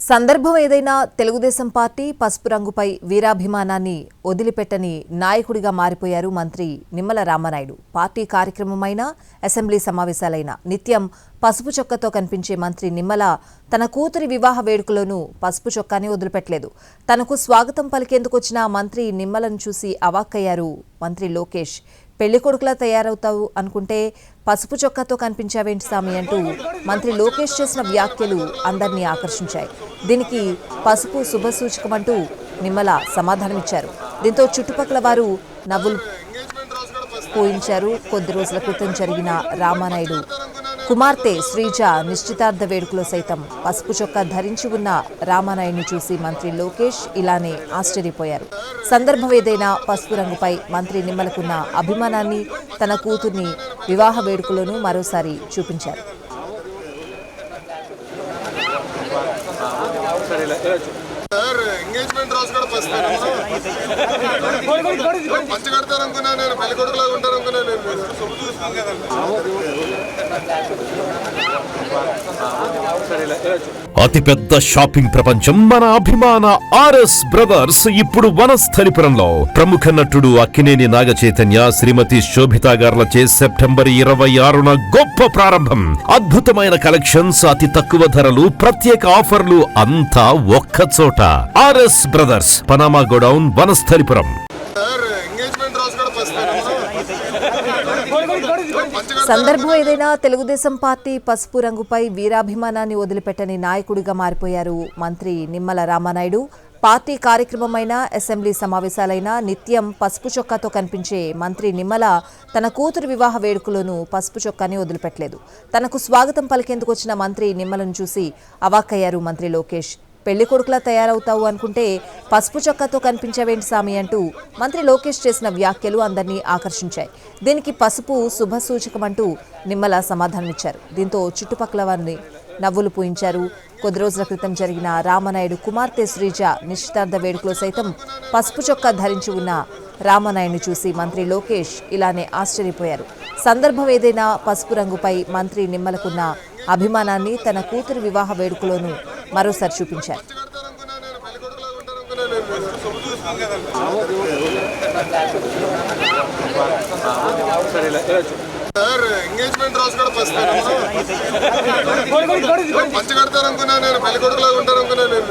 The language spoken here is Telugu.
సందర్భం ఏదైనా తెలుగుదేశం పార్టీ పసుపు రంగుపై వీరాభిమానాన్ని వదిలిపెట్టని నాయకుడిగా మారిపోయారు మంత్రి నిమ్మల రామానాయుడు. పార్టీ కార్యక్రమమైన అసెంబ్లీ సమావేశాలైన నిత్యం పసుపు చొక్కాతో కనిపించే మంత్రి నిమ్మల తన కూతురి వివాహ వేడుకలోనూ పసుపు చొక్కాని వదిలిపెట్టలేదు. తనకు స్వాగతం పలికేందుకు వచ్చిన మంత్రి నిమ్మలను చూసి అవాక్కయ్యారు మంత్రి లోకేష్. పెళ్లి కొడుకులా తయారవుతావు అనుకుంటే పసుపు చొక్కాతో కనిపించావేంటి సామి అంటూ మంత్రి లోకేష్ చేసిన వ్యాఖ్యలు అందరినీ ఆకర్షించాయి. దీనికి పసుపు శుభసూచకమంటూ నిమ్మల సమాధానమిచ్చారు. దీంతో చుట్టుపక్కల వారు నవ్వులు పోయించారు. కొద్ది రోజుల క్రితం జరిగిన రామానాయుడు కుమార్తె శ్రీజ నిశ్చితార్థ వేడుకలో సైతం పసుపు చొక్కా ధరించి ఉన్న రామానాయుడిని చూసి మంత్రి లోకేష్ ఇలానే ఆశ్చర్యపోయారు. సందర్భం ఏదైనా పసుపు రంగుపై మంత్రి నిమ్మలకున్న అభిమానాన్ని తన కూతుర్ని వివాహ వేడుకలోనూ మరోసారి చూపించారు. ఎంగేజ్మెంట్ రాసు కూడా పంచి కడతారనుకున్నా నేను పెళ్లి కొడుకులాగా ఉంటారనుకున్నా అతిపెద్ద షాపింగ్ ప్రపంచం మన అభిమాన ఆర్ఎస్ బ్రదర్స్ ఇప్పుడు వనస్థలిపురంలో. ప్రముఖ నటుడు అక్కినేని నాగ చైతన్య, శ్రీమతి శోభితా గార్లచే సెప్టెంబర్ 26న గొప్ప ప్రారంభం. అద్భుతమైన కలెక్షన్స్, అతి తక్కువ ధరలు, ప్రత్యేక ఆఫర్లు అంతా ఒక్క చోట. RS brothers, Panama godown, Vanasthalipuram. సందర్భం ఏదైనా తెలుగుదేశం పార్టీ పసుపు రంగుపై వీరాభిమానాన్ని వదిలిపెట్టని నాయకుడిగా మారిపోయారు మంత్రి నిమ్మల రామానాయుడు. పార్టీ కార్యక్రమమైన అసెంబ్లీ సమావేశాలైన నిత్యం పసుపు చొక్కాతో కనిపించే మంత్రి నిమ్మల తన కూతురు వివాహ వేడుకలోనూ పసుపు చొక్కాని వదిలిపెట్టలేదు. తనకు స్వాగతం పలికేందుకు వచ్చిన మంత్రి నిమ్మలను చూసి అవాక్కయ్యారు మంత్రి లోకేష్. పెళ్లి కొడుకులా తయారవుతావు అనుకుంటే పసుపు చొక్కాతో కనిపించావేంటి సామి అంటూ మంత్రి లోకేష్ చేసిన వ్యాఖ్యలు అందరినీ ఆకర్షించాయి. దీనికి పసుపు శుభసూచకమంటూ నిమ్మల సమాధానమిచ్చారు. దీంతో చుట్టుపక్కల వారిని నవ్వులు పూయించారు. కొద్ది రోజుల క్రితం జరిగిన రామానాయుడు కుమార్తె శ్రీజ నిశ్చితార్థ వేడుకలో సైతం పసుపు చొక్కా ధరించి ఉన్న రామానాయుడిని చూసి మంత్రి లోకేష్ ఇలానే ఆశ్చర్యపోయారు. సందర్భం ఏదైనా పసుపు రంగుపై మంత్రి నిమ్మలకున్న అభిమానాన్ని తన కూతురు వివాహ వేడుకలోనూ మరోసారి చూపించారు. ఎంగేజ్మెంట్ రాసు కూడా పంచి కడతారనుకున్నా నేను పెళ్లి కొడుకులాగా ఉంటారనుకున్నా నేను